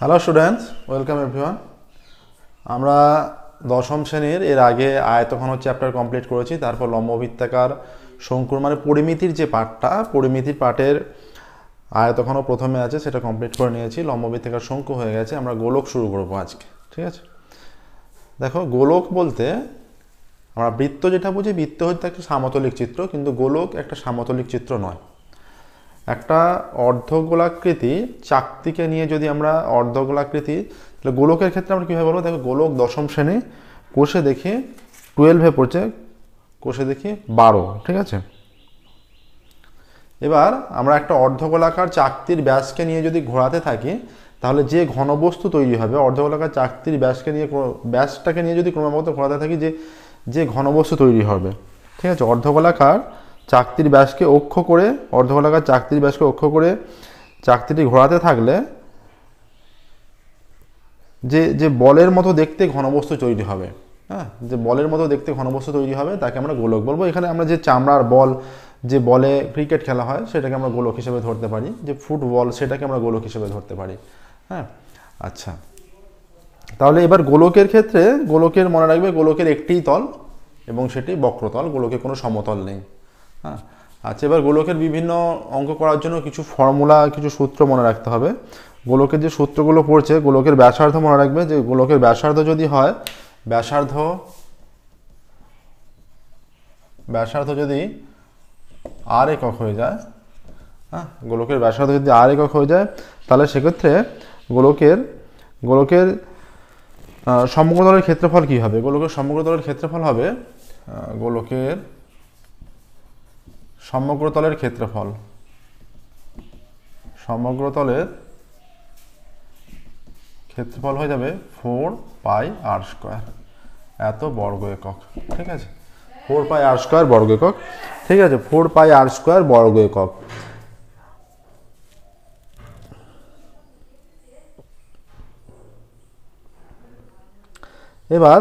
Hello students, welcome everyone. আমরা দশম শ্রেণীর এর আগে আয়তঘন চ্যাপ্টার কমপ্লিট করেছি। তারপর লম্ববৃত্তাকার শঙ্কুর মানে পরিমিতির যে পার্টটা, পরিমিতির পার্টের আয়তঘন প্রথমে আছে, সেটা কমপ্লিট করে নিয়েছি। লম্ববৃত্তাকার শঙ্কু হয়ে গেছে। আমরা গোলক শুরু করবো আজকে, ঠিক আছে? দেখো, গোলক বলতে আমরা বৃত্ত যেটা বুঝি, বৃত্ত হচ্ছে একটা সামতলিক চিত্র, কিন্তু গোলক একটা সামতলিক চিত্র নয়। একটা অর্ধগোলাকৃতি চাকতিকে নিয়ে যদি আমরা অর্ধগোলাকৃতি, তাহলে গোলকের ক্ষেত্রে আমরা কীভাবে বলবো? দেখো, গোলক দশম শ্রেণী, কোষে দেখি 12-এ পড়ছে, কোষে দেখি 12, ঠিক আছে? এবার আমরা একটা অর্ধগোলাকার চাকতির ব্যাসকে নিয়ে যদি ঘোরাতে থাকি, তাহলে যে ঘনবস্তু তৈরি হবে, অর্ধগোলাকার চাকতির ব্যাসটাকে নিয়ে যদি ক্রমাগত ঘোরাতে থাকি, যে ঘনবস্তু তৈরি হবে, ঠিক আছে? অর্ধগোলাকার চাকতির ব্যাসকে অক্ষ করে, অর্ধগোলাকার চাকতির ব্যাসকে অক্ষ করে চাকতিটি ঘোরাতে থাকলে যে বলের মতো দেখতে ঘনবস্তু তৈরি হবে, হ্যাঁ, যে বলের মতো দেখতে ঘনবস্তু তৈরি হবে, তাকে আমরা গোলক বলবো। এখানে আমরা যে চামড়ার বল, যে বলে ক্রিকেট খেলা হয়, সেটাকে আমরা গোলক হিসেবে ধরতে পারি। যে ফুটবল, সেটাকে আমরা গোলক হিসেবে ধরতে পারি। হ্যাঁ, আচ্ছা, তাহলে এবার গোলকের ক্ষেত্রে, গোলকের মনে রাখবে, গোলকের একটিই তল এবং সেটি বক্রতল, গোলকে কোনো সমতল নেই। হ্যাঁ, আচ্ছা, এবার গোলকের বিভিন্ন অঙ্ক করার জন্য কিছু ফর্মুলা, কিছু সূত্র মনে রাখতে হবে। গোলকের যে সূত্রগুলো পড়ছে, গোলকের ব্যাসার্ধ মনে রাখবে, যে গোলকের ব্যাসার্ধ যদি হয়, ব্যাসার্ধ যদি আর একক হয়ে যায়, হ্যাঁ, গোলকের ব্যাসার্ধ যদি আর একক হয়ে যায়, তাহলে সেক্ষেত্রে গোলকের সমগ্রতলের ক্ষেত্রফল কী হবে? গোলকের সমগ্রতলের ক্ষেত্রফল হবে, গোলকের সমগ্রতলের ক্ষেত্রফল হয়ে যাবে 4πr², এত বর্গ একক, ঠিক আছে? 4πr² বর্গ একক, ঠিক আছে? 4πr² বর্গ একক। এবার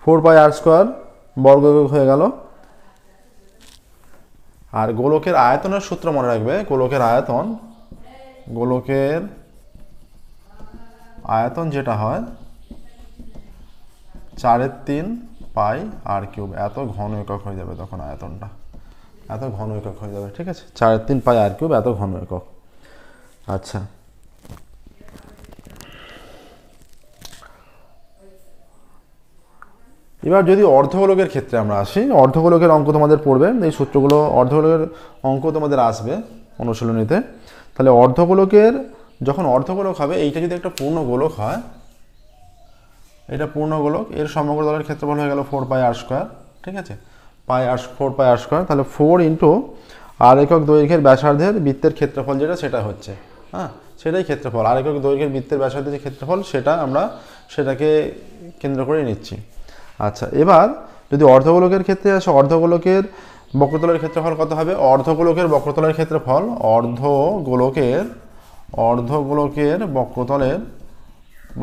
4πr² বর্গ একক হয়ে গেল। আর গোলকের আয়তনের সূত্র মনে রাখবে, গোলকের আয়তন যেটা হয় 4/3πr³, এত ঘন একক হয়ে যাবে তখন আয়তনটা, এত ঘন একক হয়ে যাবে, ঠিক আছে? 4/3πr³, এত ঘন একক। আচ্ছা, এবার যদি অর্ধগোলকের ক্ষেত্রে আমরা আসি, অর্ধগোলকের অঙ্ক তোমাদের পড়বে, এই সূত্রগুলো অর্ধগোলকের অঙ্ক তোমাদের আসবে অনুশীলনীতে। তাহলে অর্ধগোলকের, যখন অর্ধগোলক হবে, এইটা যদি একটা পূর্ণ গোলক হয়, এটা পূর্ণ গোলক, এর সমগ্র তলের ক্ষেত্রফল হয়ে গেল 4πr², ঠিক আছে? 4πr², তাহলে 4 ইন্টু আর একক দৈর্ঘ্যের ব্যাসার্ধের বৃত্তের ক্ষেত্রফল যেটা, সেটা হচ্ছে, হ্যাঁ, সেটাই ক্ষেত্রফল। আর একক দৈর্ঘ্যের বৃত্তের ব্যাসার্ধের যে ক্ষেত্রফল, সেটাকে কেন্দ্র করে নিচ্ছি। আচ্ছা, এবার যদি অর্ধগোলকের ক্ষেত্রে আসে, অর্ধগোলকের বক্রতলের ক্ষেত্রফল কত হবে? অর্ধগোলকের বক্রতলের ক্ষেত্রফল, অর্ধগোলকের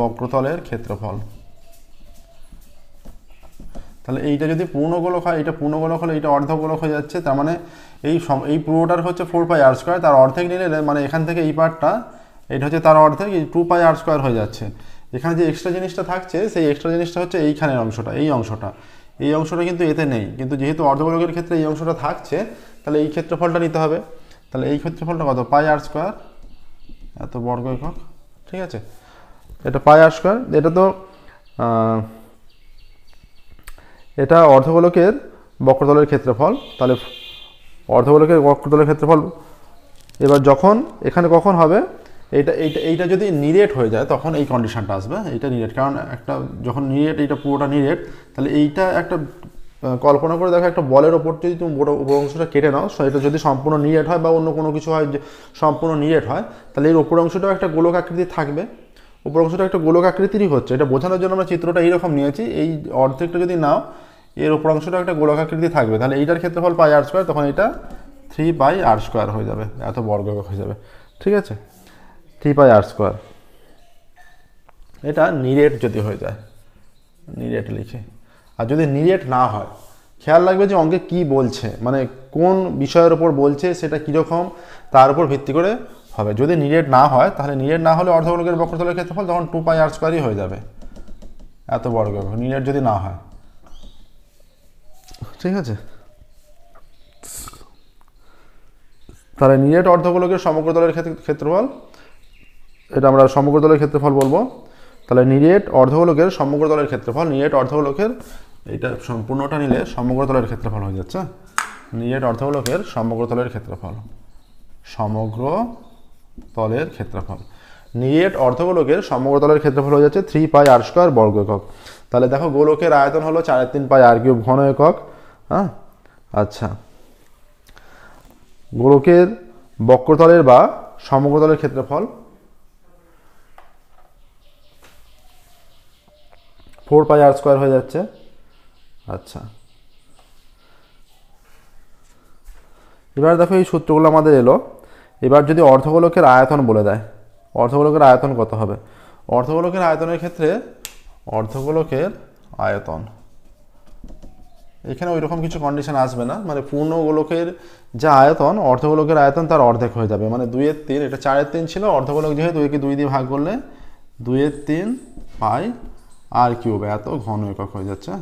বক্রতলের ক্ষেত্রফল। তাহলে এইটা যদি পূর্ণগোলক হয়, এটা পূর্ণগোলক হলে এইটা অর্ধগোলক হয়ে যাচ্ছে। তার মানে এই পুরোটার হচ্ছে 4πr², তার অর্ধেক নিলে, মানে এখান থেকে এই পার্টটা, এটা হচ্ছে তার অর্ধেক, এই 2πr² হয়ে যাচ্ছে। এখানে যে এক্সট্রা জিনিসটা থাকছে, সেই এক্সট্রা জিনিসটা হচ্ছে এইখানের অংশটা, এই অংশটা কিন্তু এতে নেই, কিন্তু যেহেতু অর্ধগোলকের ক্ষেত্রে এই অংশটা থাকছে, তাহলে এই ক্ষেত্রফলটা নিতে হবে। তাহলে এই ক্ষেত্রফলটা কত? πr², এত বর্গ একক, ঠিক আছে? এটা πr², এটা অর্ধগোলকের বক্রতলের ক্ষেত্রফল। তাহলে অর্ধগোলকের বক্রতলের ক্ষেত্রফল, এবার যখন এখানে কখন হবে, এইটা যদি নিরেট হয়ে যায়, তখন এই কন্ডিশনটা আসবে, এইটা নিরেট। কারণ একটা যখন নিরেট, এইটা পুরোটা নিরেট, তাহলে এইটা একটা কল্পনা করে দেখো, একটা বলের ওপর যদি তুমি উপর অংশটা কেটে নাও, এটা যদি সম্পূর্ণ নিরেট হয় বা অন্য কোনো কিছু হয়, সম্পূর্ণ নিরেট হয়, তাহলে এর উপর অংশটাও একটা গোলক আকৃতি থাকবে, উপর অংশটা একটা গোলক আকৃতিরই হচ্ছে। এটা বোঝানোর জন্য আমরা চিত্রটা এইরকম নিয়েছি। এই অর্ধেকটা যদি নাও, এর উপর অংশটা একটা গোলক আকৃতি থাকবে, তাহলে এইটার ক্ষেত্রফল πr², তখন এটা 3πr² হয়ে যাবে, এত বর্গ একক হয়ে যাবে, ঠিক আছে? 3πr², এটা নিরেট যদি হয়ে যায়, নিরেট লিখে। আর যদি নিরেট না হয়, খেয়াল রাখবে যে অঙ্কে কি বলছে, মানে কোন বিষয়ের উপর বলছে, সেটা কীরকম, তার উপর ভিত্তি করে হবে। যদি নিরেট না হয় তাহলে নিরেট না হলে অর্ধগোলকের বক্রতলের ক্ষেত্রফল তখন 2πr² হয়ে যাবে, এত বর্গ একক, নিরেট যদি না হয়। ঠিক আছে, তাহলে নিরেট অর্ধগোলকের সমগ্রতলের ক্ষেত্রফল, এটা আমরা সমগ্রতলের ক্ষেত্রফল বলবো। তাহলে নিরেট অর্ধগোলকের সমগ্রতলের ক্ষেত্রফল, নিরেট অর্ধগোলকের এটা সম্পূর্ণটা নিলে সমগ্রতলের ক্ষেত্রফল হয়ে যাচ্ছে। নিরেট অর্ধগোলকের সমগ্রতলের ক্ষেত্রফল, সমগ্র তলের ক্ষেত্রফল, নিরেট অর্ধগোলকের সমগ্রতলের ক্ষেত্রফল হয়ে যাচ্ছে 3πr² বর্গ একক। তাহলে দেখো গোলকের আয়তন হলো 4/3πr³ ঘন একক। হ্যাঁ, আচ্ছা, গোলকের বক্রতলের বা সমগ্রতলের ক্ষেত্রফল 4πr² হয়ে যাচ্ছে। আচ্ছা, এবার দেখো এই সূত্রগুলো আমাদের এলো। এবার যদি অর্ধগোলকের আয়তন বলে দেয়, অর্ধগোলকের আয়তন কত হবে? অর্ধগোলকের আয়তনের ক্ষেত্রে অর্ধগোলকের আয়তন, এখানে ওই রকম কিছু কন্ডিশন আসবে না, মানে পূর্ণ গোলকের যা আয়তন অর্ধগোলকের আয়তন তার অর্ধেক হয়ে যাবে, মানে 2/3, এটা 4/3 ছিল, অর্ধগোলক যেহেতু 2 দিয়ে ভাগ করলে 2/3πr³ এত ঘন একক হয়ে যাচ্ছে,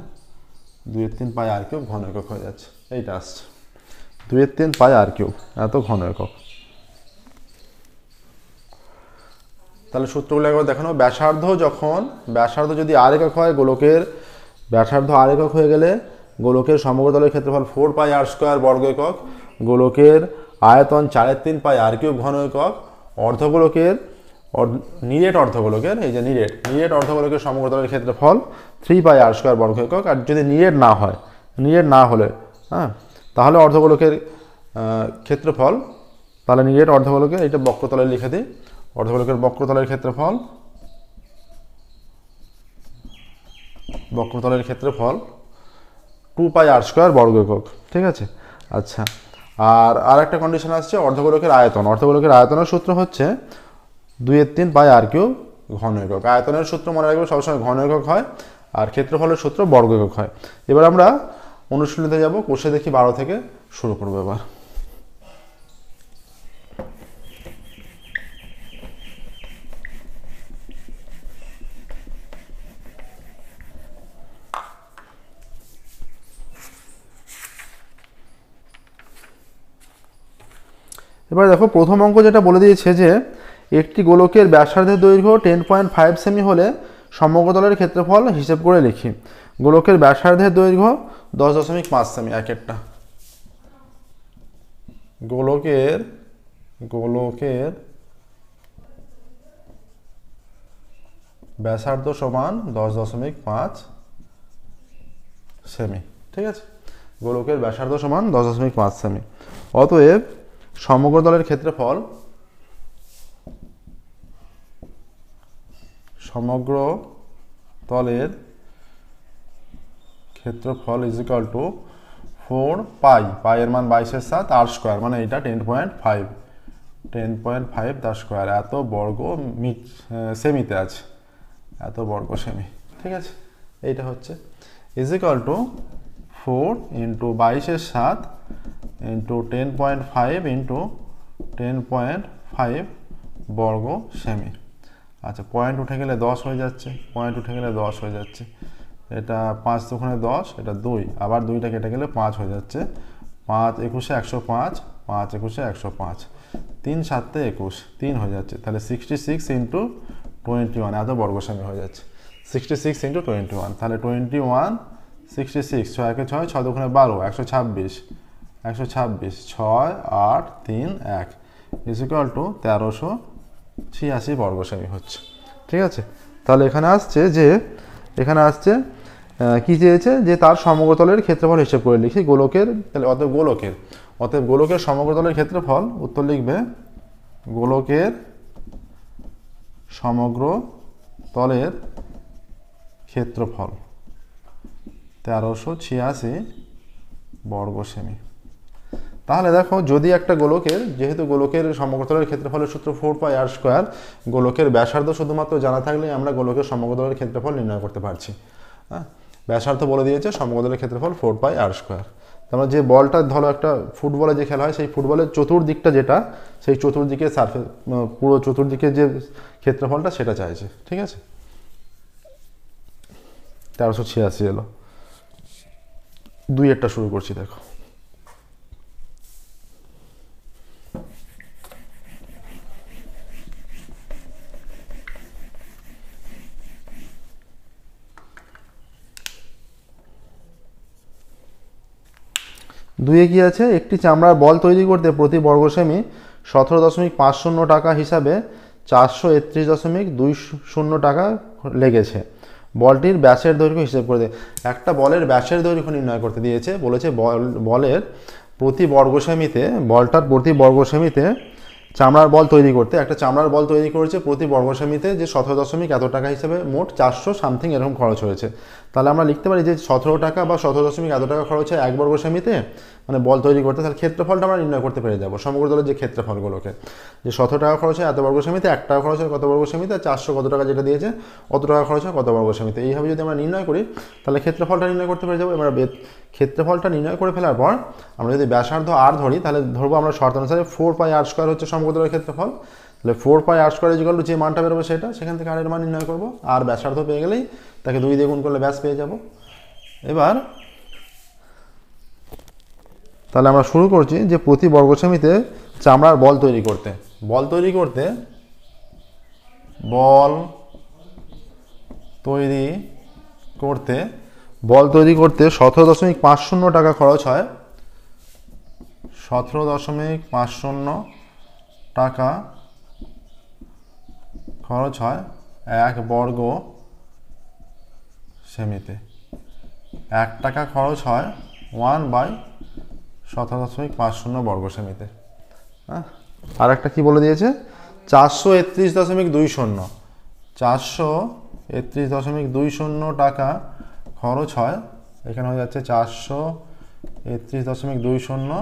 2/3πr³ ঘন একক হয়ে যাচ্ছে, এইটা আসছে 2/3πr³ এত ঘন একক। তাহলে সূত্রগুলো একবার দেখানো। ব্যাসার্ধ যখন, ব্যাসার্ধ যদি আর একক হয়, গোলকের ব্যাসার্ধ আর একক হয়ে গেলে গোলকের সমগ্রতলের ক্ষেত্রফল 4πr² বর্গ একক, গোলকের আয়তন 4/3πr³ ঘন একক, অর্ধগোলকের নিরেট অর্ধগোলকের, এই যে নিরেট অর্ধগোলকের সমগ্রতলের ক্ষেত্রফল 3πr² বর্গ একক। আর যদি নিরেট না হয়, নিরেট না হলে, হ্যাঁ, তাহলে অর্ধগোলকের ক্ষেত্রফল, তাহলে নিরেট অর্ধগোলকের, এটা বক্রতলে লিখে দিই, অর্ধগোলকের বক্রতলের ক্ষেত্রফল, বক্রতলের ক্ষেত্রফল 2πr² বর্গ একক। ঠিক আছে, আচ্ছা, আর একটা কন্ডিশন আসছে অর্ধগোলকের আয়তন, অর্ধগোলকের আয়তনের সূত্র হচ্ছে 2/3πr³ ঘন একক। আয়তনের সূত্র মনে রাখবে সবসময় ঘন একক হয়, আর ক্ষেত্রফলের সূত্র বর্গ একক হয়। এবার আমরা অনুশীলনীতে যাব, কোষে দেখি 12 থেকে শুরু করবো। এবার দেখো প্রথম অঙ্ক যেটা বলে দিয়েছে যে একটি গোলকের ব্যাসার্ধের দৈর্ঘ্য 10.5 সেমি হলে সমগ্রতলের ক্ষেত্রফল হিসেব করে লিখি। গোলকের ব্যাসার্ধের দৈর্ঘ্য 10.5 সেমি, এক একটা গোলকের ব্যাসার্ধ সমান 10.5 সেমি। ঠিক আছে, গোলকের ব্যাসার্ধ সমান 10.5 সেমি। অতএব সমগ্রতলের ক্ষেত্রফল, সমগ্র তলের ক্ষেত্রফল ইজ ইকুয়াল টু 4π, এর মান 22/7 r², মানে এটা 10.5 তার স্কোয়ার, এত বর্গ সেমিতে আছে, এত বর্গ সেমি। ঠিক আছে, এইটা হচ্ছে ইজ ইকুয়াল টু 4 × 22/7 × 10.5 × 10.5 বর্গ সেমি। আচ্ছা, পয়েন্ট উঠে গেলে 10 হয়ে যাচ্ছে, পয়েন্ট উঠে গেলে 10 হয়ে যাচ্ছে, এটা 5 দুগুণে 10, এটা 2, আবার 2টা কেটে গেলে 5 হয়ে যাচ্ছে, 5 × 21 = 105, 5 × 21 = 105, 3 × 7 = 21, 3 হয়ে যাচ্ছে, তাহলে 66 × 21 এত বর্গ সেমি হয়ে যাচ্ছে, 66 × 21, তাহলে 21, 66, 6 × 6, 6 দুগুণে 12, 126, 126, 6, 8, 3, 1 ইজ ইকুয়াল টু 1386 বর্গ সেমি হচ্ছে। ঠিক আছে, তাহলে এখানে আসছে যে, এখানে আসছে কি চেয়েছে যে তার সমগ্রতলের ক্ষেত্রফল হিসেব করে লিখি গোলকের, তাহলে অতএব গোলকের সমগ্রতলের ক্ষেত্রফল, উত্তর লিখবে গোলকের সমগ্র তলের ক্ষেত্রফল 1386 বর্গ সেমি। তাহলে দেখো যদি একটা গোলকের, যেহেতু গোলকের সমগ্রতলের ক্ষেত্রফলের সূত্র 4πr², গোলকের ব্যাসার্ধ শুধুমাত্র জানা থাকলে আমরা গোলকের সমগ্রতলের ক্ষেত্রফল নির্ণয় করতে পারছি। হ্যাঁ, ব্যাসার্ধ বলে দিয়েছে, সমগ্রতলের ক্ষেত্রফল 4πr²। তার মানে যে বলটা ধরো একটা ফুটবলে যে খেলা হয় সেই ফুটবলের চতুর্দিকটা যেটা, সেই চতুর্দিকে সারফেস পুরো চতুর্দিকে যে ক্ষেত্রফলটা সেটা চাইছে। ঠিক আছে, 1386 এলো। 2 শুরু করছি, দেখো। দুইয়ে কি আছে, একটি চামড়ার বল তৈরি করতে প্রতি বর্গ সেমি 17.50 টাকা হিসাবে 431.20 টাকা লেগেছে। বলটির ব্যাসের দৈর্ঘ্য হিসেব করে দে। একটা বলের ব্যাসের দৈর্ঘ্য নির্ণয় করতে দিয়েছে, বলেছে বলের প্রতি বর্গ সেমিতে, বলটার প্রতি বর্গ সেমিতে চামড়ার বল তৈরি করতে, একটা চামড়ার বল তৈরি করেছে প্রতি বর্গ সেমিতে যে 17 এত টাকা হিসেবে মোট 400 সামথিং এরকম খরচ হয়েছে। তাহলে আমরা লিখতে পারি যে 17 টাকা বা 17 এত টাকা খরচ হয় 1 বর্গ সেমিতে, মানে বল তৈরি করতে। তাহলে ক্ষেত্রফলটা আমরা নির্ণয় করতে পেরে যাবো, সমগ্র দলের যে ক্ষেত্রফলগুলোকে, যে 17 টাকা খরচ হয় এত বর্গ সেমিতে, 1 টাকা খরচ হয় কত বর্গ সেমিতে, 400 কত টাকা যেটা দিয়েছে অত টাকা খরচ হয় কত বর্গ সেমিতে। এইভাবে যদি আমরা নির্ণয় করি তাহলে ক্ষেত্রফলটা নির্ণয় করতে পেরে যাবো। এবার ক্ষেত্রফলটা নির্ণয় করে ফেলার পর আমরা যদি ব্যাসার্ধ আর ধরি, তাহলে ধরবো আমরা শর্ত অনুসারে 4πr² হচ্ছে সমগ্র দলের ক্ষেত্রফল। তাহলে 4πr² যে মানটা বেরোবে সেটা, সেখান থেকে আর এর মান নির্ণয় করবো। আর ব্যাসার্ধ পেয়ে গেলেই তাকে 2 দিয়ে গুণ করলে ব্যাস পেয়ে যাব। এবার তাহলে আমরা শুরু করছি যে প্রতি বর্গ সেমিতে চামড়ার বল তৈরি করতে, বল তৈরি করতে 17.50 টাকা খরচ হয়। 17.50 টাকা খরচ হয় 1 বর্গ সেমিতে। 1 টাকা খরচ হয় 1/17.50 বর্গ সেমিতে। হ্যাঁ, আর একটা কি বলে দিয়েছে, 431.20, 431.20 টাকা খরচ হয়, এখানে হয়ে যাচ্ছে 431.20,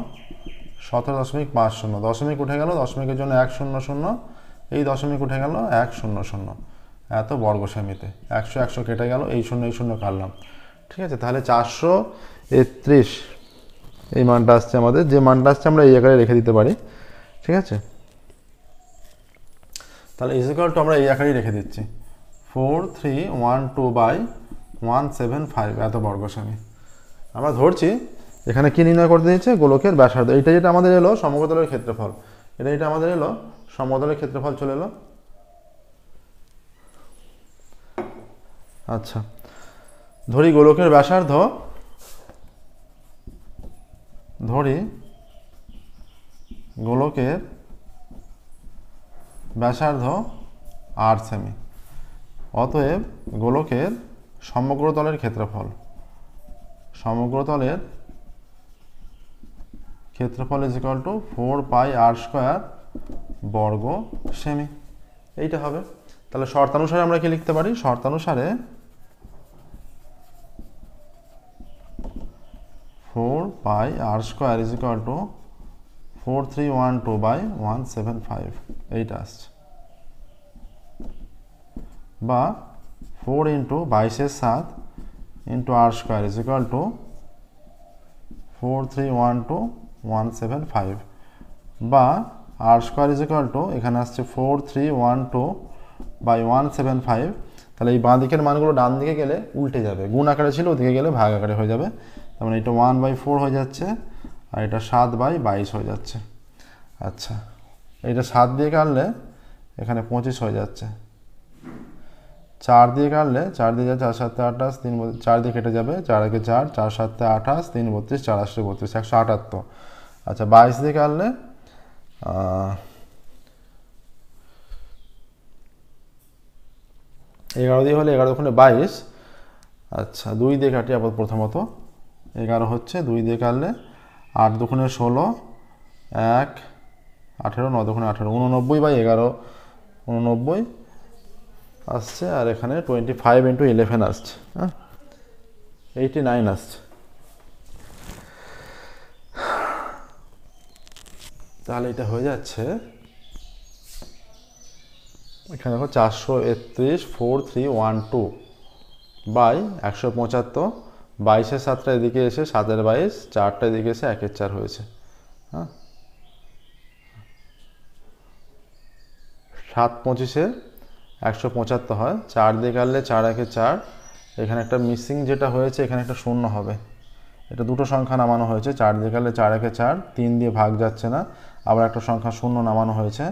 17.50, দশমিক উঠে গেল, দশমিকের জন্য 1 0 0, এই দশমিক উঠে গেল 1 0 0, এত বর্গ সেমিতে। 100 100 কেটে গেল, এই 0 এই 0 কাটলাম। ঠিক আছে, তাহলে 431 এই মানটা আসছে আমাদের, যে মানটা আসছে আমরা এই আকারে রেখে দিতে পারি। ঠিক আছে, তাহলে ইকুয়াল টু আমরা এই আকারেই রেখে দিচ্ছি, 4312/175 এত বর্গ সেমি। আমরা ধরছি এখানে কি নির্ণয় করতে দিয়েছে, গোলকের ব্যাসার্ধ। এইটা যেটা আমাদের এলো সমগ্রতলের ক্ষেত্রফল, এটা আমাদের এলো সমগ্রতলের ক্ষেত্রফল চলে এলো। আচ্ছা, ধরি গোলকের ব্যাসার্ধ, গোলকের ব্যাসার্ধ 8 সেমি। অতএব গোলকের সমগ্র তলের ক্ষেত্রফল, সমগ্রতলের ক্ষেত্রফল ইজ ইকুয়াল টু 4πr² বর্গ সেমি। এইটা হবে। তাহলে শর্তানুসারে আমরা কি লিখতে পারি, শর্তানুসারে 4πr² ইজ ইকুয়াল টু 4312/175, এইটা আসছে। বা 4 × 22/7 × r² ইজ ইকুয়াল টু 4312/175, বা r² ইজ ইকুয়াল টু এখানে আসছে 4312/175। তাহলে এই বাঁ দিকের মানগুলো ডান দিকে গেলে উল্টে যাবে, গুণ আকারে ছিল, ওদিকে গেলে ভাগ আকারে হয়ে যাবে। তার মানে এটা 1/4 হয়ে যাচ্ছে, আর এটা 7/22 হয়ে যাচ্ছে। আচ্ছা, এটা 7 দিয়ে কাটলে এখানে 25 হয়ে যাচ্ছে, 4 দিয়ে কাটলে 4 দিয়ে যাচ্ছে 4 7 28, 3 4 দিয়ে কেটে যাবে, 4 একে 4, 4 7 28, 3 32, 4 8 32, 178। আচ্ছা, 22 দিয়ে কাটলে 11 দিয়ে হলে 11 ওখানে 22। আচ্ছা, 2 দিয়ে কাটি আবার, প্রথমত 11 হচ্ছে, 2 দিয়ে কাটলে 8 দুগুণে 16, 1 18, 9 দুগুণে 18, 89/11, 89 আসছে। আর এখানে 25 × 11 আসছে, হ্যাঁ 89 আসছে। তাহলে এটা হয়ে যাচ্ছে এখানে দেখো 431 4312/175, 22-এর 7টা এদিকে এসে 7-এর 22, 4টা এদিকে এসে 1-এর 4 হয়েছে। হ্যাঁ, 7 25-এ 175 হয়, 4 দিয়ে কাটলে 4 1-এ 4। এখানে একটা মিসিং যেটা হয়েছে, এখানে একটা শূন্য হবে, এটা দুটো সংখ্যা নামানো হয়েছে, 4 দিয়ে কাটলে 4 1-এ 4, 3 দিয়ে ভাগ যাচ্ছে না, আবার একটা সংখ্যা শূন্য নামানো হয়েছে,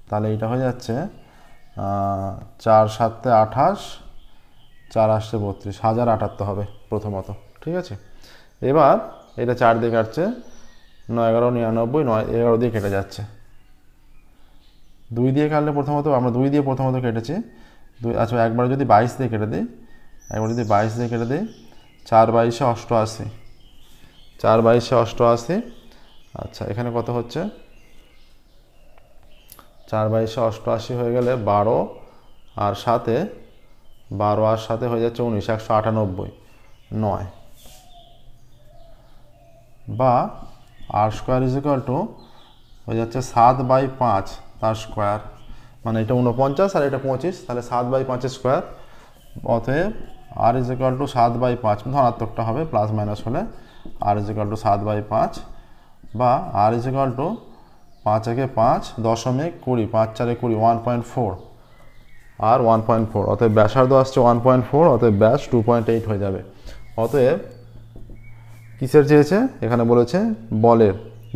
তাহলে এটা হয়ে যাচ্ছে 4 7-এ 28, 4 8-এ 32, 1078 হবে প্রথমত। ঠিক আছে, এবার এটা 4 দিয়ে কাটছে, 9 11 99, 9 11 দিয়ে কেটে যাচ্ছে। 2 দিয়ে কাটলে প্রথমত আমরা 2 দিয়ে প্রথমত কেটেছি, আচ্ছা একবার যদি 22 দিয়ে কেটে দিই, একবার যদি 22 দিয়ে কেটে দিই, 4 22-এ 88, 4 22-এ 88। আচ্ছা এখানে কত হচ্ছে, 4 22-এ 88 হয়ে গেলে 12 আর 7-এ 12 আর 7-এ হয়ে যাচ্ছে 19, 198, 9, বা আর স্কোয়ার ইজ ইকুয়াল টু হয়ে যাচ্ছে 7/5 তার স্কোয়ার, মানে এটা 49 আর এটা 25, তাহলে 7/5 স্কোয়ার। অতএব আর ইজ ইকুয়াল টু 7/5, ধনাত্মকটা হবে, প্লাস মাইনাস হলে আর ইজ ইকুয়াল টু 7/5, বা আর ইজ ইকুয়াল টু 5 1-এ 5 দশমিক 20, 5 4-এ 20, 1.4 আর 1.4। অতএব ব্যাসার্ধ আসছে 1.4, অতএব ব্যাস 2.8 হয়ে যাবে। অতএব কিসের চেয়েছে, এখানে বলেছে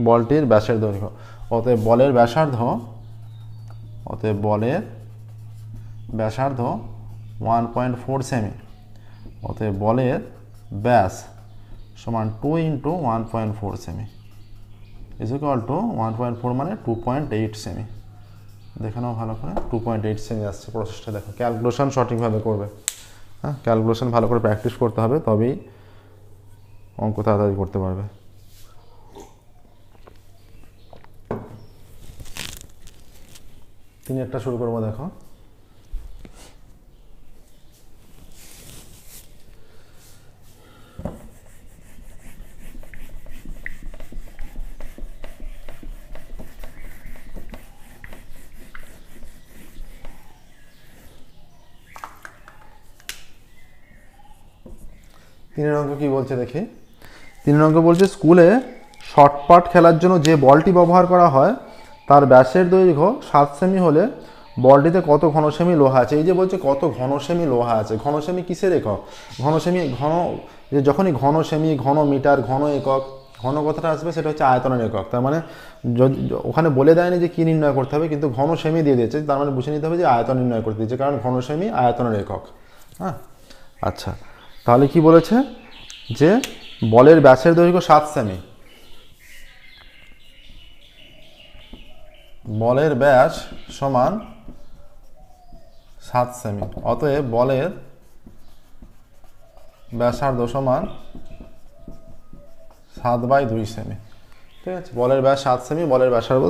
বলটির ব্যাসের দৈর্ঘ্য। অতএব বলের ব্যাসার্ধ, অতএব বলের ব্যাসার্ধ 1.4 সেমি, অতএব বলের ব্যাস সমান 2 × 1.4 সেমি ইজ ইকুয়াল টু 1.4 মানে 2.8 সেমি। দেখে নাও ভালো করে, 2.8 সেমি আসছে। প্রসেসটা দেখো, ক্যালকুলেশন সঠিকভাবে করবে। হ্যাঁ, ক্যালকুলেশন ভালো করে প্র্যাকটিস করতে হবে, তবেই অঙ্ক তাড়াতাড়ি করতে পারবে। তিনি একটা শুরু করবো, দেখো তিনের অঙ্ক কি বলছে দেখি। তিনের অঙ্ক বলছে স্কুলে শর্টপাট খেলার জন্য যে বলটি ব্যবহার করা হয় তার ব্যাসের দৈর্ঘ্য 7 সেমি হলে বলটিতে কত ঘন সেমি লোহা আছে। এই যে বলছে কত ঘন সেমি লোহা আছে, ঘন সেমি কিসের একক, ঘন সেমি যে যখনই ঘন সেমি, ঘন মিটার, ঘন একক, ঘন কথাটা আসবে সেটা হচ্ছে আয়তনের একক। তার মানে ওখানে বলে দেয়নি যে কী নির্ণয় করতে হবে, কিন্তু ঘন সেমি দিয়ে দিয়েছে, তার মানে বুঝে নিতে হবে যে আয়তন নির্ণয় করতে দিয়েছে, কারণ ঘন সেমি আয়তনের একক। হ্যাঁ, আচ্ছা তাহলে কি বলেছে যে বলের ব্যাসের দৈর্ঘ্য 7 সেমি, বলের ব্যাস সমান 7 সেমি, অতএব বলের ব্যাসার্ধ সমান 7/2 সেমি। ঠিক আছে, বলের ব্যাস 7 সেমি, বলের ব্যাসার্ধ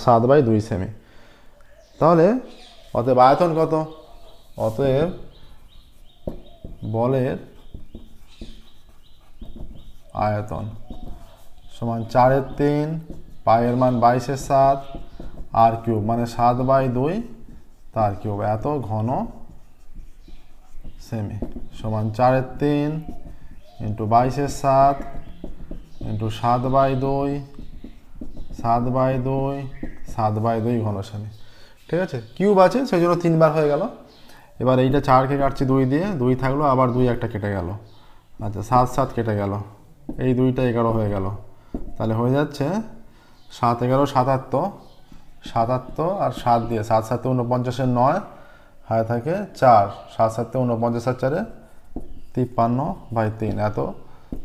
7/2 সেমি। তাহলে অতএব আয়তন কত, অতএব বলের আয়তন সমান 4-এর 3, পায়ের মান 22-এর 7, আর কিউব মানে 7/2 তার কিউব, এত ঘন সেমি, সমান 4-এর 3 ইন্টু 22-এর 7 ইন্টু 7/2, 7/2, 7/2 ঘন সেমি। ঠিক আছে, কিউব আছে সেই জন্য 3 বার হয়ে গেল। এবার এইটা 4কে কাটছি 2 দিয়ে, 2 থাকলো, আবার 2 একটা কেটে গেল। আচ্ছা 7 7 কেটে গেল, এই 2টা 11 হয়ে গেল, তাহলে হয়ে যাচ্ছে 7 11 77, 77 আর 7 দিয়ে 7 7 49-এর 9 হায় থাকে 4, 7 7 49 আর 4 53/3 এত।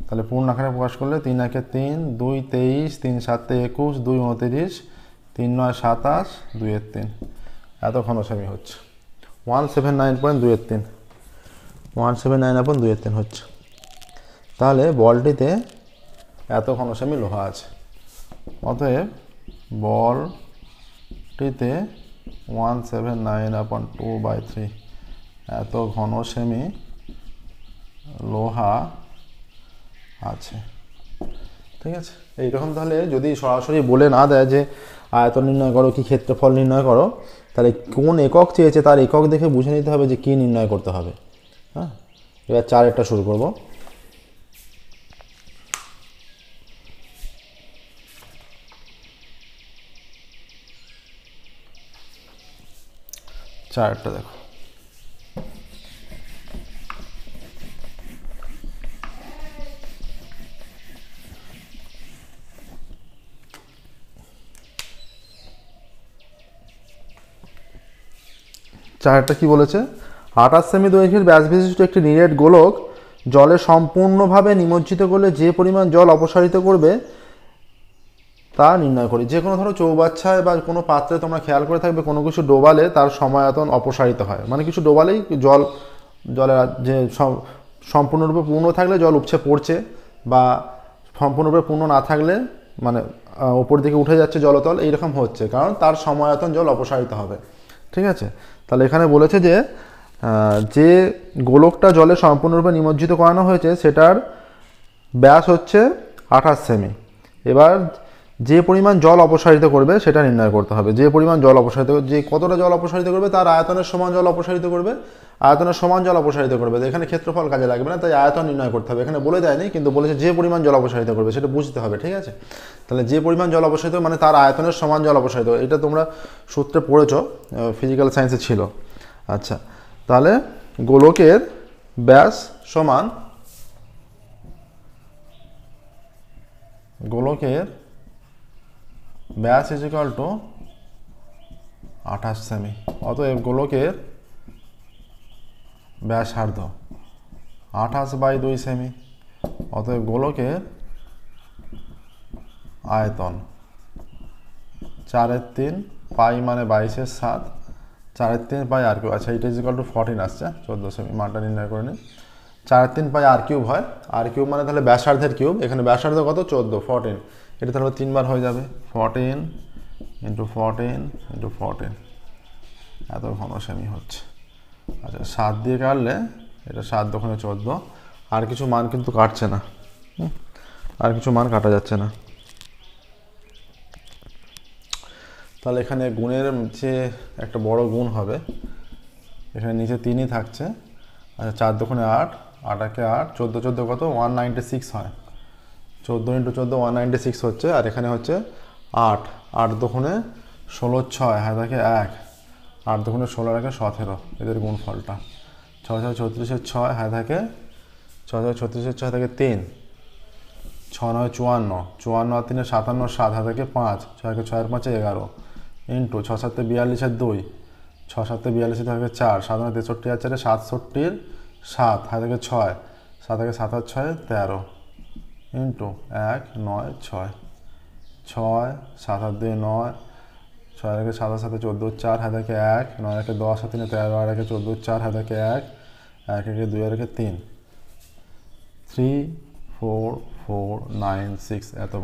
তাহলে পূর্ণ আকারে প্রকাশ করলে 3 1-এ 3, 2 23, 3 7-এ 21, 2 29, 3 9 27, 2-এর 3 এত ঘন সেমি হচ্ছে। 179.2-3, 179/2-3 হচ্ছে। তাহলে বলটিতে এত ঘন সেমি লোহা আছে, অতএব বলটিতে 179/2/3 এত ঘন সেমি লোহা আছে। ঠিক আছে, এইরকম তাহলে যদি সরাসরি বলে না দেয় যে আয়তন নির্ণয় করো কি ক্ষেত্রফল নির্ণয় করো, তাহলে কোন একক চেয়েছে তার একক দেখে বুঝে নিতে হবে যে কী নির্ণয় করতে হবে। হ্যাঁ, এবার 4-এরটা শুরু করব। চারটা দেখো, চারটা কি বলেছে, 28 সেমি দৈর্ঘ্যের ব্যাস বিশিষ্ট একটি নিরেট গোলক জলে সম্পূর্ণভাবে নিমজ্জিত করলে যে পরিমাণ জল অপসারিত করবে তা নির্ণয় করি। যে কোনো ধরো চৌবাচ্চায় বা কোনো পাত্রে তোমরা খেয়াল করে থাকবে কোনো কিছু ডোবালে তার সময়তন অপসারিত হয়, মানে কিছু ডোবালেই জলের যে সম্পূর্ণরূপে পূর্ণ থাকলে জল উপচে পড়ছে, বা সম্পূর্ণরূপে পূর্ণ না থাকলে মানে ওপর দিকে উঠে যাচ্ছে জলতল, এইরকম হচ্ছে, কারণ তার সময়তন জল অপসারিত হবে। ঠিক আছে, তাহলে এখানে বলেছে যে যে গোলকটা জলে সম্পূর্ণরূপে নিমজ্জিত করানো হয়েছে সেটার ব্যাস হচ্ছে 28 সেমি। এবার যে পরিমাণ জল অপসারিত করবে সেটা নির্ণয় করতে হবে। যে পরিমাণ জল অপসারিত, যে কতটা জল অপসারিত করবে তার আয়তনের সমান জল অপসারিত করবে, আয়তনের সমান জল অপসারিত করবে। এখানে ক্ষেত্রফল কাজে লাগবে না, তাই আয়তন নির্ণয় করতে হবে। এখানে বলে দেয়নি, কিন্তু বলেছে যে পরিমাণ জল অপসারিত করবে সেটা বুঝতে হবে। ঠিক আছে, তাহলে যে পরিমাণ জল অপসারিত মানে তার আয়তনের সমান জল অপসারিত, এটা তোমরা সূত্রে পড়েছো, ফিজিক্যাল সায়েন্সে ছিল। আচ্ছা, তাহলে গোলকের ব্যাস সমান, গোলকের ব্যাস ইজ ইকুয়াল টু 28 সেমি। অতএব গোলকের ব্যাসার্ধ 28/2 সেমি। অতএব গোলকের আয়তন 4/3 পাই মানে 22/7, 4/3 পাই আর কিউব। আচ্ছা, এটা ইজ ইকুয়াল টু 14 আসছে, 14 সেমি। মানটা নির্ণয় করে নিই। 4/3 পাই আর কিউব হয়, আর কিউব মানে তাহলে ব্যাসার্ধের কিউব। এখানে ব্যাসার্ধ কত, 14, 14, এটা তাহলে 3 বার হয়ে যাবে, 14 × 14 × 14, এত ঘন সেমি হচ্ছে। আচ্ছা, 7 দিয়ে কাটলে এটা 7 দোকানে 14, আর কিছু মান কিন্তু কাটছে না, আর কিছু মান কাটা যাচ্ছে না। তাহলে এখানে গুণের যে একটা বড় গুণ হবে, এখানে নিচে 3ই থাকছে। আচ্ছা, 4 দোকানে 8, 8 একে 8, 14 14 কত, 196 হয়। 14 × 14 196 হচ্ছে। আর এখানে হচ্ছে 8, 8 দোকানে 16 6, হাতে থাকে 1, 8 দোকানে 16 রাখে 17, এদের গুণফলটা 6 6 36 6, হাতে থাকে 6 6 36 6 থাকে 3, 6 9 54, 54 আর 3 57, 7, হাতে থাকে 5, 6 6 5 11, ইন্টু 6 7 42 2, 6 7 42 থাকে 4, 7 9 63 আর 4 67, 7, হাতে থাকে 6, 7 7 আর 6 13, ইন্টু 1 9 6, 6 7 আর 2 9, 6 7 7 14 4, হাতে থাকে 1, 9 1 10 আর 3 13 আর 1 14 4, হাতে থাকে 1, 1 1 2 আর 1 3, 3 4 4 9 6, এত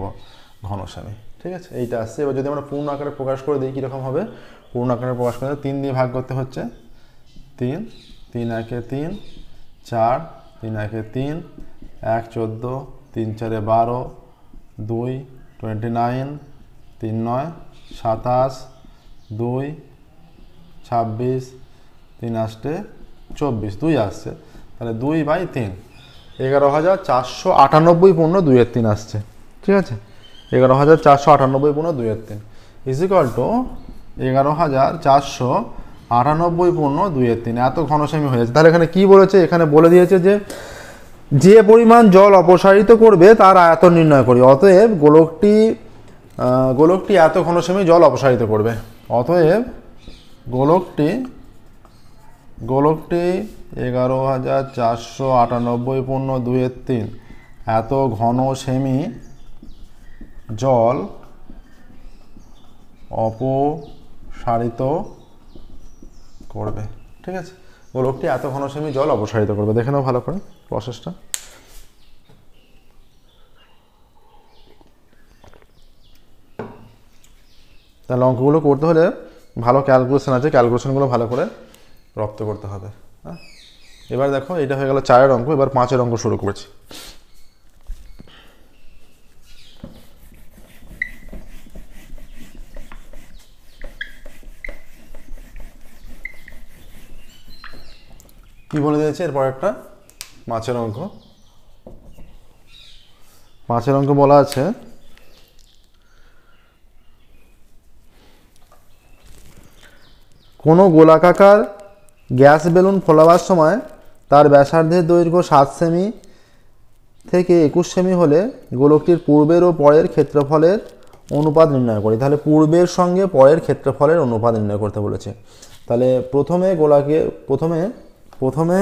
ঘন সেমি। ঠিক আছে, এইটা আসছে। এবার যদি আমরা পূর্ণ আকারে প্রকাশ করে দিই কীরকম হবে, পূর্ণ আকারে প্রকাশ করে 3 দিয়ে ভাগ করতে হচ্ছে, 3 3 1 3 4, 3 1 3, 1 14, 3 4 12, 2 29, 3 9 27, 2 26, 3 8 24, 2 আসছে। তাহলে 2/3, 11,498.2 আসছে। ঠিক আছে, 11,498.2 ইজ ইকুয়াল টু 11,498.2, এত ঘন সেমি হয়ে যাচ্ছে। তাহলে এখানে কি বলেছে, এখানে বলে দিয়েছে যে যে পরিমাণ জল অপসারিত করবে তার আয়তন নির্ণয় করি। অতএব গোলকটি এত ঘন সেমি জল অপসারিত করবে। অতএব গোলকটি 11,498.2 এত ঘন সেমি জল অপসারিত করবে। ঠিক আছে, গোলকটি এত ঘন সেমি জল অপসারিত করবে। দেখে নাও ভালো করে প্রসেসটা। তাহলে অঙ্কগুলো করতে হলে ভালো ক্যালকুলেশন আছে, ক্যালকুলেশনগুলো ভালো করে রপ্ত করতে হবে। হ্যাঁ, এবার দেখো এটা হয়ে গেল 4-এর অঙ্ক। এবার 5-এর অঙ্ক শুরু করছি। কি বলে দিয়েছে এরপর একটা 5-এর অঙ্ক। 5-এর অঙ্ক বলা আছে কোনো গোলাকার গ্যাস বেলুন ফোলাবার সময় তার ব্যাসার্ধের দৈর্ঘ্য 7 সেমি থেকে 21 সেমি হলে গোলকটির পূর্বের ও পরের ক্ষেত্রফলের অনুপাত নির্ণয় করি। তাহলে পূর্বের সঙ্গে পরের ক্ষেত্রফলের অনুপাত নির্ণয় করতে বলেছে। তাহলে প্রথমে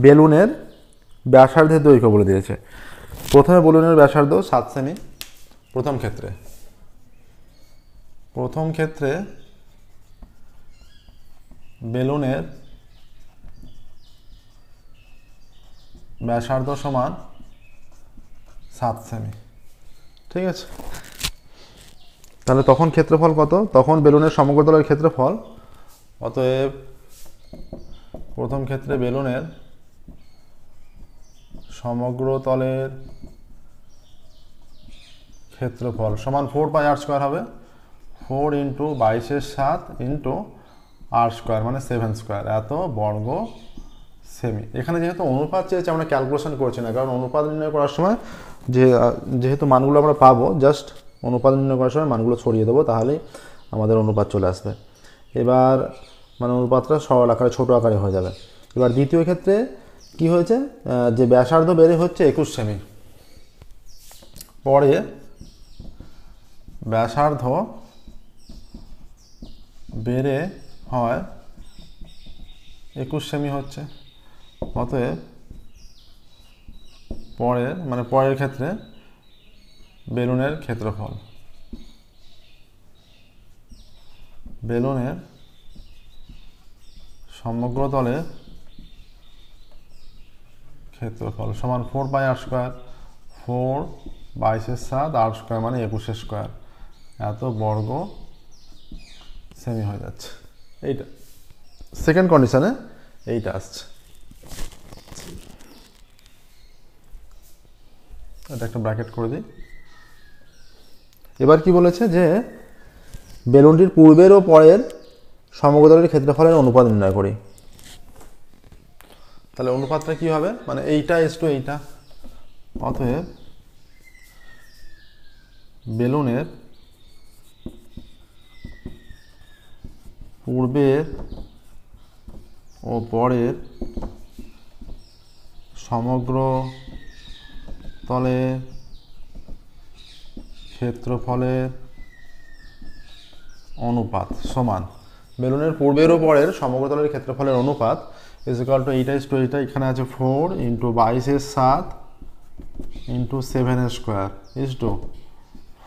বেলুনের ব্যাসার্ধের দৈর্ঘ্য বলে দিয়েছে। প্রথমে বেলুনের ব্যাসার্ধ 7 সেমি প্রথম ক্ষেত্রে বেলুনের ব্যাসার্ধ সমান 7 সেমি, ঠিক আছে। তাহলে তখন ক্ষেত্রফল কত? তখন বেলুনের সমগ্র তলের ক্ষেত্রফল, অতএব প্রথম ক্ষেত্রে বেলুনের সমগ্র তলের ক্ষেত্রফল সমান 4πr² হবে। 4 × 22/7 × r² মানে 7², এত বর্গ সেমি। এখানে যেহেতু অনুপাত চেয়েছে আমরা ক্যালকুলেশন করছি না, কারণ অনুপাত নির্ণয় করার সময় যেহেতু মানগুলো আমরা পাবো, জাস্ট অনুপাত নির্ণয় করার সময় মানগুলো ছড়িয়ে দেবো, তাহলেই আমাদের অনুপাত চলে আসবে। এবার মানে অনুপাতটা সরল আকারে ছোটো আকারে হয়ে যাবে। এবার দ্বিতীয় ক্ষেত্রে কি হয়েছে, যে ব্যাসার্ধ বেড়ে হচ্ছে 21 সেমি, পরে ব্যাসার্ধ বেড়ে হয় 21 সেমি হচ্ছে। অতএব পরের ক্ষেত্রে বেলুনের ক্ষেত্রফল, বেলুনের সমগ্র তলের ক্ষেত্রফল সমান 4πr², 4/7 r² মানে 21², এত বর্গ সেমি হয়ে যাচ্ছে। এইটা সেকেন্ড কন্ডিশনে এইটা আসছে। এটা একটা ব্র্যাকেট করে দিই। এবার কি বলেছে, যে বেলুনটির পূর্বের ও পরের সমগ্র তলের ক্ষেত্রফলের অনুপাত নির্ণয় করি। তাহলে অনুপাতটা কি হবে, মানে এইটা ইসটু এইটা। অতএব বেলুনের পূর্বের ও পরের সমগ্র তলের ক্ষেত্রফলের অনুপাত সমান বেলুনের পূর্বের ও পরের সমগ্র তলের ক্ষেত্রফলের অনুপাত = এইটা ইসটু এইটা। এখানে আছে 4 × 22/7 × 7² ইসটু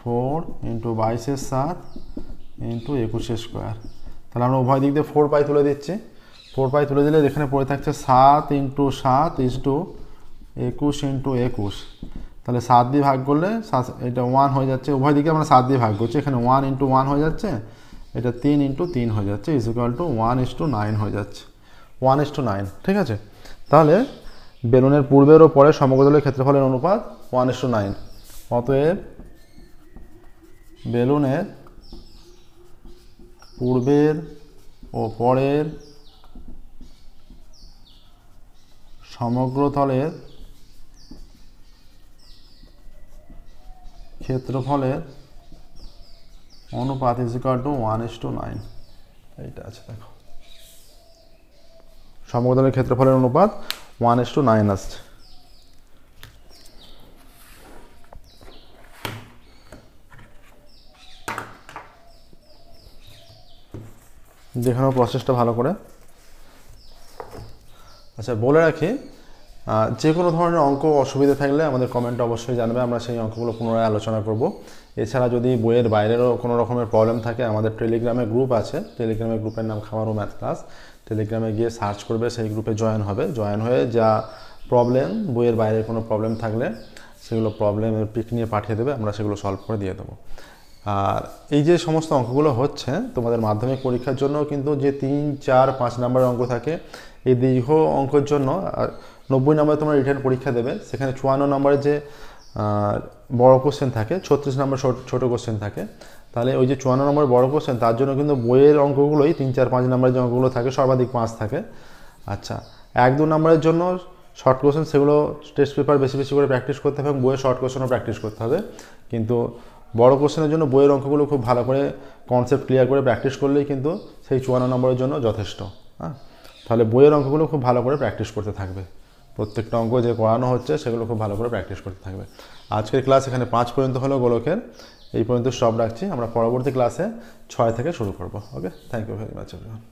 4 × 22/7 × 21²। তাহলে আমরা উভয় দিক দিয়ে 4π তুলে দিচ্ছি। 4π তুলে দিলে এখানে পড়ে থাকছে 7 × 7 ইসটু 21 × 21। তাহলে 7 দিয়ে ভাগ করলে এটা 1 হয়ে যাচ্ছে। উভয় দিকে আমরা 7 দিয়ে ভাগ করছি, এখানে 1 × 1 হয়ে যাচ্ছে, এটা 3 × 3 হয়ে যাচ্ছে, = 1:9 হয়ে যাচ্ছে। 1:9, ঠিক আছে। তাহলে বেলুনের পূর্বের ও পরের সমগ্র তলের ক্ষেত্রফলের অনুপাত 1:9। অতএব বেলুনের পূর্বের ও পরের সমগ্র তলের ক্ষেত্রফলের অনুপাত = 1:9। এইটা আছে, দেখো সমগ্র তলের ক্ষেত্রফলের অনুপাত 1:9 আসছে। দেখানো প্রসেসটা ভালো করে। আচ্ছা, বলে রাখি, যে কোনো ধরনের অঙ্ক অসুবিধা থাকলে আমাদের কমেন্টে অবশ্যই জানবে, আমরা সেই অঙ্কগুলো পুনরায় আলোচনা করব। এছাড়া যদি বইয়ের বাইরেরও কোনো রকমের প্রবলেম থাকে, আমাদের টেলিগ্রামে গ্রুপ আছে, টেলিগ্রামের গ্রুপের নাম খামারু ম্যাথ ক্লাস। টেলিগ্রামে গিয়ে সার্চ করবে, সেই গ্রুপে জয়েন হয়ে যা প্রবলেম, বইয়ের বাইরে কোনো প্রবলেম থাকলে সেগুলো প্রবলেমের পিক নিয়ে পাঠিয়ে দেবে, আমরা সেগুলো সলভ করে দিয়ে দেবো। আর এই যে সমস্ত অঙ্কগুলো হচ্ছে তোমাদের মাধ্যমিক পরীক্ষার জন্য, কিন্তু যে 3, 4, 5 নম্বরের অঙ্ক থাকে, এই দীর্ঘ অঙ্কের জন্য 90 নম্বরে তোমরা রিটেন পরীক্ষা দেবে, সেখানে 54 নম্বরের যে বড় কোশ্চেন থাকে, 36 নম্বর ছোট কোশ্চেন থাকে। তাহলে ওই যে 54 নম্বর বড় কোশ্চেন, তার জন্য কিন্তু বইয়ের অঙ্কগুলোই 3, 4, 5 নম্বরের যে অঙ্কগুলো থাকে সর্বাধিক 5 থাকে। আচ্ছা, 1, 2 নম্বরের জন্য শর্ট কোশ্চেন, সেগুলো টেস্ট পেপার বেশি বেশি করে প্র্যাকটিস করতে হবে এবং বইয়ের শর্ট কোশ্চেনও প্র্যাকটিস করতে হবে। কিন্তু বড় কোশ্চেনের জন্য বইয়ের অঙ্কগুলো খুব ভালো করে কনসেপ্ট ক্লিয়ার করে প্র্যাকটিস করলেই কিন্তু সেই 54 নম্বরের জন্য যথেষ্ট। হ্যাঁ, তাহলে বইয়ের অঙ্কগুলো খুব ভালো করে প্র্যাকটিস করতে থাকবে, প্রত্যেকটা অঙ্ক যে করানো হচ্ছে সেগুলো খুব ভালো করে প্র্যাকটিস করতে থাকবে। আজকের ক্লাস এখানে 5 পর্যন্ত হলো গোলকের, এই পর্যন্ত স্টপ রাখছি। আমরা পরবর্তী ক্লাসে 6 থেকে শুরু করব। Okay, thank you very much everyone.